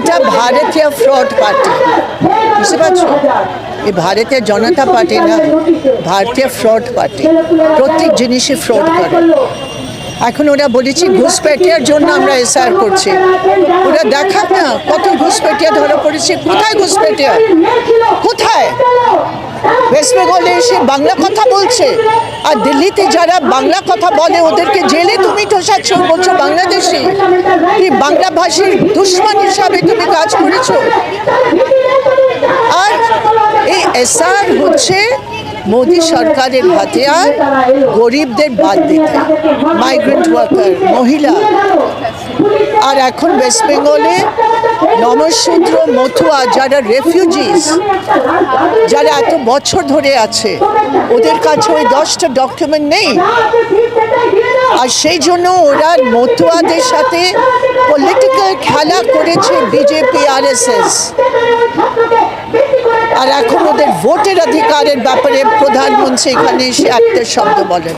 এটা ভারতীয় fraud party, বুঝতে পারছো? এই ভারতীয় জনতা পার্টি না, ভারতীয় ফ্রড পার্টি, প্রত্যেক জিনিসে ফ্রড করে। এখন ওরা বলেছি ঘুষপেটিয়ার জন্য আমরা এসআর করছি। ওরা দেখাক না কত ঘুষপেটিয়া ধরা পড়েছে। কোথায় ঘুষপেটিয়া? কোথায়? ওয়েস্ট বেঙ্গলে এসে বাংলা কথা বলছে, আর দিল্লিতে যারা বাংলা কথা বলে ওদেরকে জেলে তুমি ঠোসাচ্ছ, বলছো বাংলাদেশি। কি বাংলা ভাষীর দুশ্মন হিসাবে তুমি কাজ করেছো। আর এই এসআর হচ্ছে মোদী সরকারের হাতিয়ার গরিবদের বাদ দিতে, মাইগ্রেন্ট ওয়ার্কার, মহিলা। আর এখন ওয়েস্ট বেঙ্গলে নমশূদ্র, মথুয়া যারা রেফিউজিস, যারা এত বছর ধরে আছে, ওদের কাছে ওই 10টা ডকুমেন্ট নেই। আর সেই জন্য ওরা মথুয়াদের সাথে পলিটিক্যাল খেলা করেছে বিজেপি, আরএসএস। আর এখন ওদের ভোটের অধিকারের ব্যাপারে প্রধানমন্ত্রী এখানে এসে একটা শব্দ বলেন।